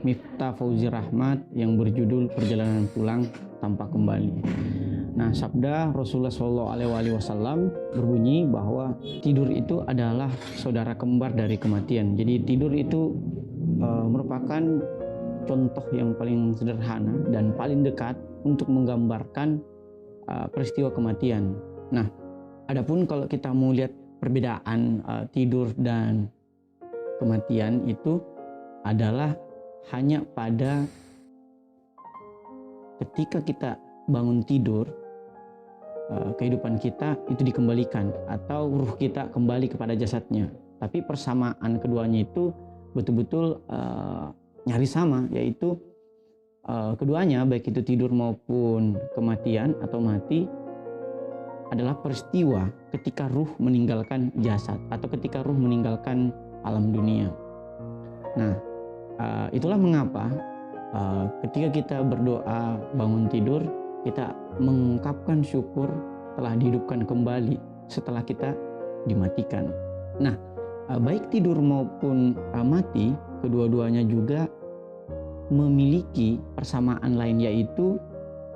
Miftah Fauzi Rahmat yang berjudul Perjalanan Pulang Tanpa Kembali. Nah, sabda Rasulullah SAW berbunyi bahwa tidur itu adalah saudara kembar dari kematian. Jadi tidur itu merupakan contoh yang paling sederhana dan paling dekat untuk menggambarkan peristiwa kematian. Nah, adapun kalau kita mau lihat perbedaan tidur dan kematian itu adalah hanya pada ketika kita bangun tidur, kehidupan kita itu dikembalikan atau ruh kita kembali kepada jasadnya. Tapi persamaan keduanya itu betul-betul nyaris sama, yaitu keduanya baik itu tidur maupun kematian atau mati adalah peristiwa ketika ruh meninggalkan jasad atau ketika ruh meninggalkan alam dunia. Nah, itulah mengapa ketika kita berdoa bangun tidur, kita mengungkapkan syukur telah dihidupkan kembali setelah kita dimatikan. Nah, baik tidur maupun mati, kedua-duanya juga memiliki persamaan lain, yaitu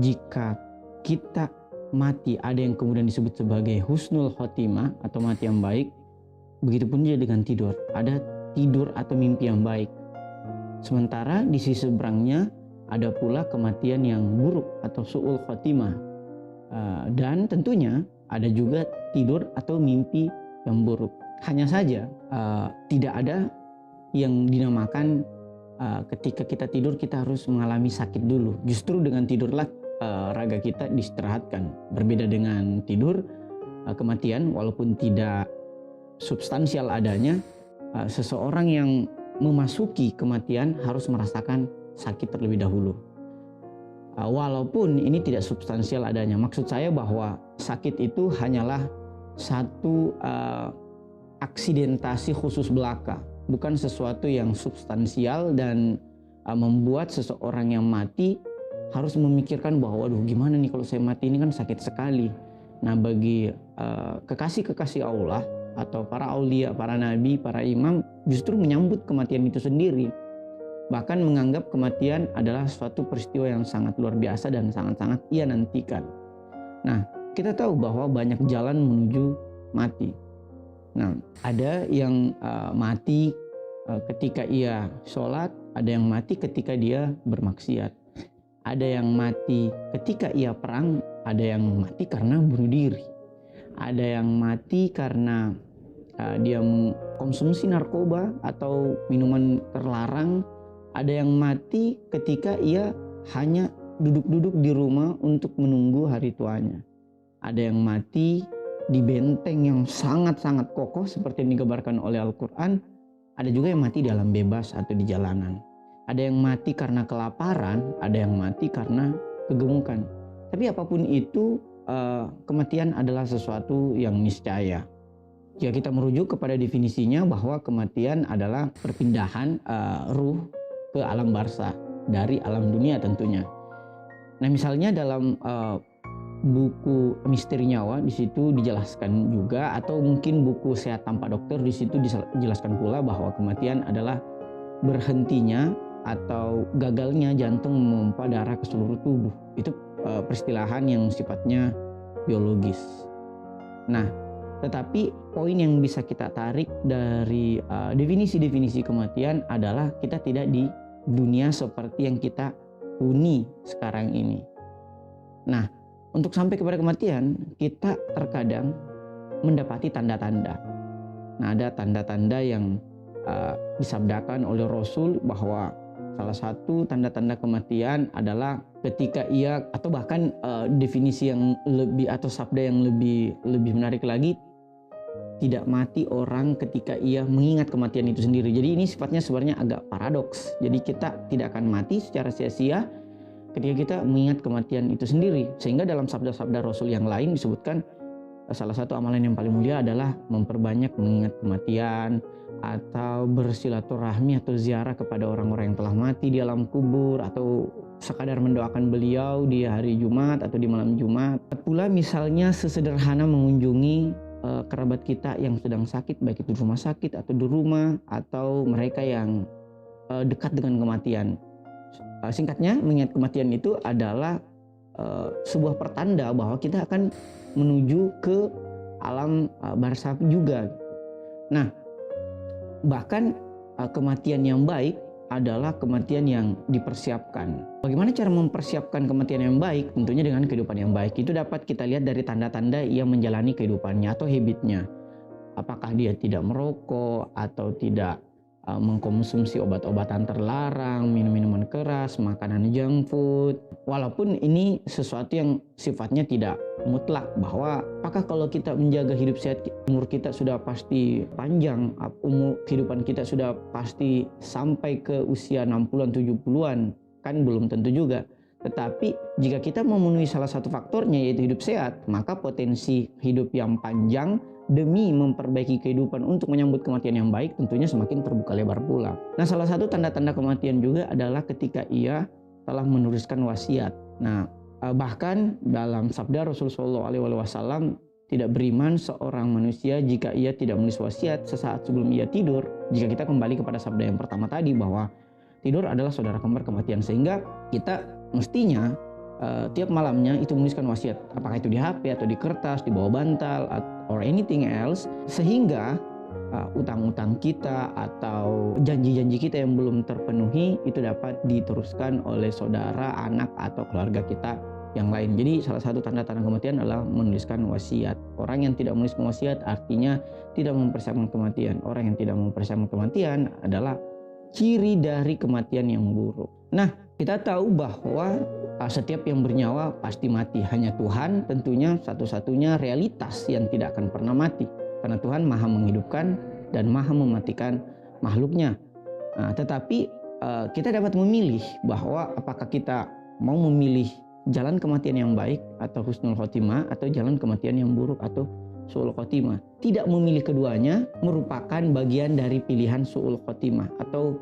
jika kita mati ada yang kemudian disebut sebagai husnul khotimah atau mati yang baik. Begitupun juga dengan tidur, ada tidur atau mimpi yang baik. Sementara di sisi seberangnya ada pula kematian yang buruk atau su'ul khotimah. Dan tentunya ada juga tidur atau mimpi yang buruk. Hanya saja tidak ada yang dinamakan ketika kita tidur kita harus mengalami sakit dulu. Justru dengan tidurlah raga kita diistirahatkan. Berbeda dengan tidur, kematian walaupun tidak substansial adanya, seseorang yang memasuki kematian harus merasakan sakit terlebih dahulu. Walaupun ini tidak substansial adanya, maksud saya bahwa sakit itu hanyalah satu aksidentasi khusus belaka, bukan sesuatu yang substansial dan membuat seseorang yang mati harus memikirkan bahwa waduh gimana nih kalau saya mati, ini kan sakit sekali. Nah, bagi kekasih-kekasih Allah atau para aulia, para nabi, para imam justru menyambut kematian itu sendiri. Bahkan menganggap kematian adalah suatu peristiwa yang sangat luar biasa dan sangat-sangat ia nantikan. Nah, kita tahu bahwa banyak jalan menuju mati. Nah, ada yang mati ketika ia sholat, ada yang mati ketika dia bermaksiat. Ada yang mati ketika ia perang, ada yang mati karena bunuh diri. Ada yang mati karena dia mengkonsumsi narkoba atau minuman terlarang. Ada yang mati ketika ia hanya duduk-duduk di rumah untuk menunggu hari tuanya. Ada yang mati di benteng yang sangat-sangat kokoh seperti yang digambarkan oleh Al-Quran. Ada juga yang mati di alam bebas atau di jalanan. Ada yang mati karena kelaparan, ada yang mati karena kegemukan. Tapi apapun itu, kematian adalah sesuatu yang niscaya. Jika kita merujuk kepada definisinya bahwa kematian adalah perpindahan ruh ke alam barzakh dari alam dunia tentunya. Nah, misalnya dalam buku Misteri Nyawa di situ dijelaskan juga, atau mungkin buku Sehat Tanpa Dokter di situ dijelaskan pula bahwa kematian adalah berhentinya atau gagalnya jantung memompa darah ke seluruh tubuh. Itu peristilahan yang sifatnya biologis. Nah, tetapi poin yang bisa kita tarik dari definisi-definisi kematian adalah kita tidak di dunia seperti yang kita huni sekarang ini. Nah, untuk sampai kepada kematian, kita terkadang mendapati tanda-tanda. Nah, ada tanda-tanda yang disabdakan oleh Rasul bahwa salah satu tanda-tanda kematian adalah ketika ia, atau bahkan definisi yang lebih atau sabda yang lebih menarik lagi, tidak mati orang ketika ia mengingat kematian itu sendiri. Jadi ini sifatnya sebenarnya agak paradoks. Jadi kita tidak akan mati secara sia-sia ketika kita mengingat kematian itu sendiri. Sehingga dalam sabda-sabda Rasul yang lain disebutkan salah satu amalan yang paling mulia adalah memperbanyak mengingat kematian, atau bersilaturahmi atau ziarah kepada orang-orang yang telah mati di alam kubur, atau sekadar mendoakan beliau di hari Jumat atau di malam Jumat. Pula misalnya sesederhana mengunjungi kerabat kita yang sedang sakit, baik itu di rumah sakit atau di rumah, atau mereka yang dekat dengan kematian. Singkatnya, mengingat kematian itu adalah sebuah pertanda bahwa kita akan menuju ke alam barzakh juga. Nah, bahkan kematian yang baik adalah kematian yang dipersiapkan. Bagaimana cara mempersiapkan kematian yang baik? Tentunya dengan kehidupan yang baik. Itu dapat kita lihat dari tanda-tanda ia menjalani kehidupannya atau habitnya. Apakah dia tidak merokok atau tidak mengkonsumsi obat-obatan terlarang, minum-minuman keras, makanan junk food. Walaupun ini sesuatu yang sifatnya tidak mutlak, bahwa apakah kalau kita menjaga hidup sehat, umur kita sudah pasti panjang, umur kehidupan kita sudah pasti sampai ke usia 60-an, 70-an, kan belum tentu juga. Tetapi jika kita memenuhi salah satu faktornya, yaitu hidup sehat, maka potensi hidup yang panjang demi memperbaiki kehidupan untuk menyambut kematian yang baik tentunya semakin terbuka lebar pula. Nah, salah satu tanda-tanda kematian juga adalah ketika ia telah menuliskan wasiat. Nah, bahkan dalam sabda Rasulullah SAW, tidak beriman seorang manusia jika ia tidak menulis wasiat sesaat sebelum ia tidur. Jika kita kembali kepada sabda yang pertama tadi, bahwa tidur adalah saudara kembar kematian, sehingga kita mestinya tiap malamnya itu menuliskan wasiat, apakah itu di HP atau di kertas, di bawah bantal, or anything else, sehingga utang-utang kita atau janji-janji kita yang belum terpenuhi itu dapat diteruskan oleh saudara, anak, atau keluarga kita yang lain. Jadi salah satu tanda-tanda kematian adalah menuliskan wasiat. Orang yang tidak menuliskan wasiat artinya tidak mempersiapkan kematian. Orang yang tidak mempersiapkan kematian adalah ciri dari kematian yang buruk. Nah, kita tahu bahwa setiap yang bernyawa pasti mati. Hanya Tuhan tentunya satu-satunya realitas yang tidak akan pernah mati. Karena Tuhan maha menghidupkan dan maha mematikan makhluknya. Nah, tetapi kita dapat memilih bahwa apakah kita mau memilih jalan kematian yang baik atau husnul khotimah, atau jalan kematian yang buruk atau su'ul khotimah. Tidak memilih keduanya merupakan bagian dari pilihan su'ul khotimah atau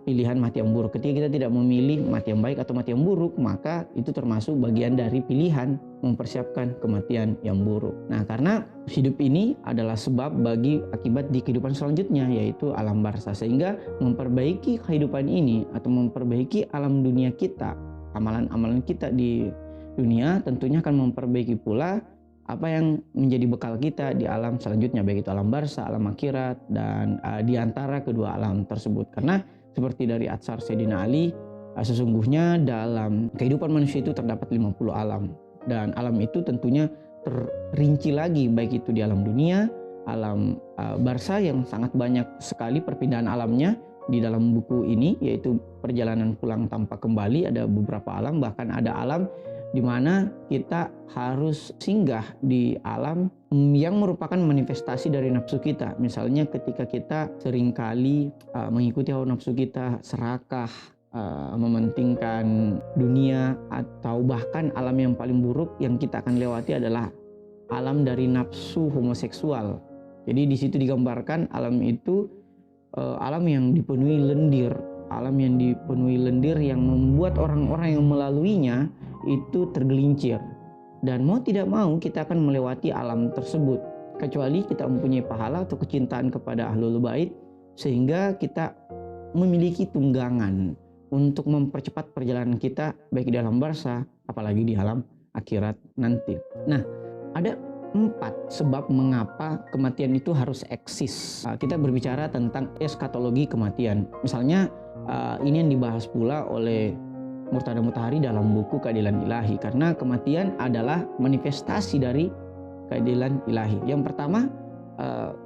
pilihan mati yang buruk. Ketika kita tidak memilih mati yang baik atau mati yang buruk, maka itu termasuk bagian dari pilihan mempersiapkan kematian yang buruk. Nah, karena hidup ini adalah sebab bagi akibat di kehidupan selanjutnya, yaitu alam barzakh. Sehingga memperbaiki kehidupan ini atau memperbaiki alam dunia kita, amalan-amalan kita di dunia tentunya akan memperbaiki pula apa yang menjadi bekal kita di alam selanjutnya, baik itu alam barzakh, alam akhirat, dan di antara kedua alam tersebut. Karena seperti dari Atsar Sayyidina Ali, sesungguhnya dalam kehidupan manusia itu terdapat 50 alam. Dan alam itu tentunya terinci lagi, baik itu di alam dunia, alam barzakh yang sangat banyak sekali perpindahan alamnya. Di dalam buku ini, yaitu Perjalanan Pulang Tanpa Kembali, ada beberapa alam, bahkan ada alam di mana kita harus singgah di alam yang merupakan manifestasi dari nafsu kita. Misalnya ketika kita seringkali mengikuti hawa nafsu kita, serakah, mementingkan dunia, atau bahkan alam yang paling buruk yang kita akan lewati adalah alam dari nafsu homoseksual. Jadi di situ digambarkan alam itu alam yang dipenuhi lendir, alam yang dipenuhi lendir yang membuat orang-orang yang melaluinya itu tergelincir. Dan mau tidak mau kita akan melewati alam tersebut, kecuali kita mempunyai pahala atau kecintaan kepada ahlul bait, sehingga kita memiliki tunggangan untuk mempercepat perjalanan kita baik di alam barzakh apalagi di alam akhirat nanti. Nah, ada 4 sebab mengapa kematian itu harus eksis. Kita berbicara tentang eskatologi kematian. Misalnya ini yang dibahas pula oleh Murtada Mutahari dalam buku Keadilan Ilahi, karena kematian adalah manifestasi dari keadilan ilahi. Yang pertama,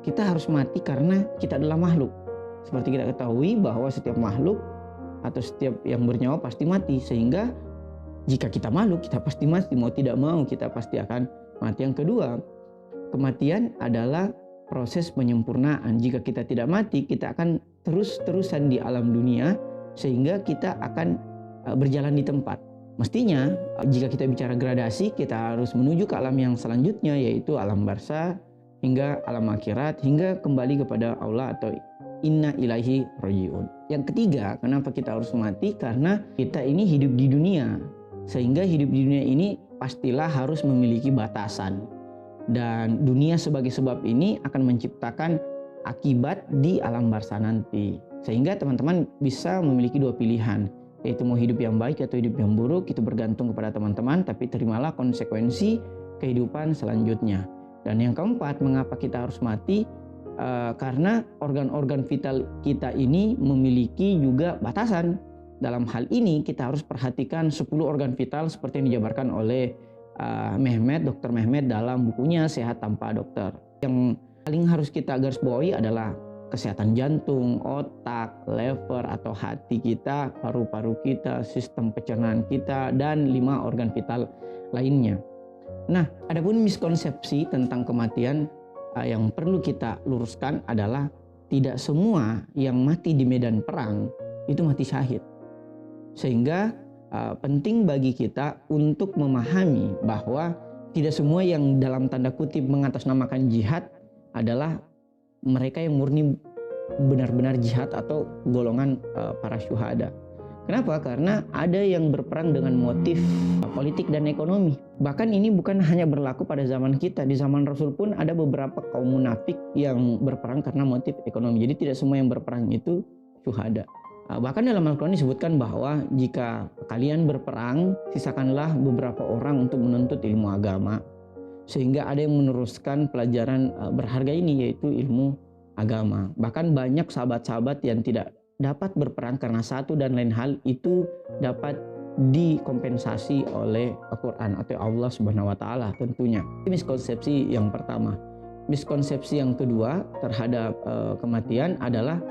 kita harus mati karena kita adalah makhluk. Seperti kita ketahui bahwa setiap makhluk atau setiap yang bernyawa pasti mati, sehingga jika kita makhluk, kita pasti mati, mau tidak mau kita pasti akan mati. Yang kedua, kematian adalah proses penyempurnaan. Jika kita tidak mati, kita akan terus-terusan di alam dunia, sehingga kita akan berjalan di tempat. Mestinya jika kita bicara gradasi, kita harus menuju ke alam yang selanjutnya, yaitu alam barzakh hingga alam akhirat, hingga kembali kepada Allah atau inna ilaihi rajiun. Yang ketiga, kenapa kita harus mati? Karena kita ini hidup di dunia, sehingga hidup di dunia ini pastilah harus memiliki batasan. Dan dunia sebagai sebab ini akan menciptakan akibat di alam barzakh nanti. Sehingga teman-teman bisa memiliki dua pilihan, yaitu mau hidup yang baik atau hidup yang buruk, itu bergantung kepada teman-teman, tapi terimalah konsekuensi kehidupan selanjutnya. Dan yang keempat, mengapa kita harus mati? Karena organ-organ vital kita ini memiliki juga batasan. Dalam hal ini kita harus perhatikan 10 organ vital seperti yang dijabarkan oleh Dr. Mehmet dalam bukunya Sehat Tanpa Dokter. Yang paling harus kita garis bawahi adalah kesehatan jantung, otak, lever atau hati kita, paru-paru kita, sistem pencernaan kita, dan 5 organ vital lainnya. Nah, adapun miskonsepsi tentang kematian yang perlu kita luruskan adalah tidak semua yang mati di medan perang itu mati syahid. Sehingga penting bagi kita untuk memahami bahwa tidak semua yang dalam tanda kutip mengatasnamakan jihad adalah mereka yang murni benar-benar jihad atau golongan para syuhada. Kenapa? Karena ada yang berperang dengan motif politik dan ekonomi. Bahkan ini bukan hanya berlaku pada zaman kita. Di zaman Rasul pun ada beberapa kaum munafik yang berperang karena motif ekonomi. Jadi tidak semua yang berperang itu syuhada. Bahkan dalam Al-Quran disebutkan bahwa jika kalian berperang, sisakanlah beberapa orang untuk menuntut ilmu agama. Sehingga ada yang meneruskan pelajaran berharga ini, yaitu ilmu agama. Bahkan banyak sahabat-sahabat yang tidak dapat berperang karena satu dan lain hal itu dapat dikompensasi oleh Al-Quran atau Allah Subhanahu wa Ta'ala tentunya. Miskonsepsi yang pertama. Miskonsepsi yang kedua terhadap kematian adalah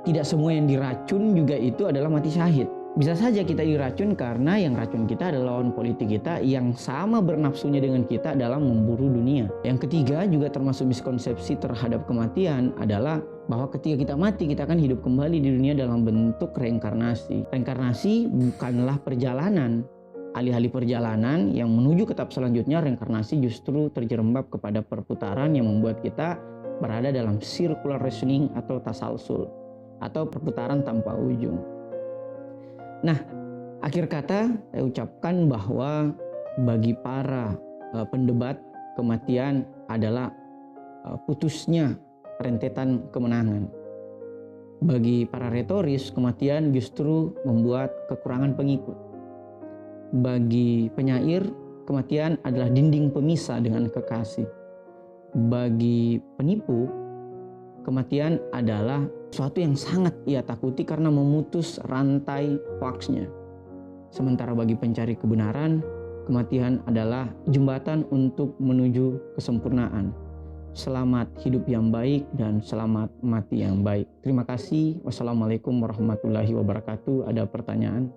tidak semua yang diracun juga itu adalah mati syahid. Bisa saja kita diracun karena yang racun kita adalah lawan politik kita yang sama bernafsunya dengan kita dalam memburu dunia. Yang ketiga juga termasuk miskonsepsi terhadap kematian adalah bahwa ketika kita mati kita akan hidup kembali di dunia dalam bentuk reinkarnasi. Reinkarnasi bukanlah perjalanan. Alih-alih perjalanan yang menuju ke tahap selanjutnya, reinkarnasi justru terjerembab kepada perputaran yang membuat kita berada dalam circular reasoning atau tasalsul atau perputaran tanpa ujung. Nah, akhir kata saya ucapkan bahwa bagi para pendebat, kematian adalah putusnya rentetan kemenangan. Bagi para retoris, kematian justru membuat kekurangan pengikut. Bagi penyair, kematian adalah dinding pemisah dengan kekasih. Bagi penipu, kematian adalah sesuatu yang sangat ia takuti karena memutus rantai hoaxnya. Sementara bagi pencari kebenaran, kematian adalah jembatan untuk menuju kesempurnaan. Selamat hidup yang baik dan selamat mati yang baik. Terima kasih. Wassalamualaikum warahmatullahi wabarakatuh. Ada pertanyaan?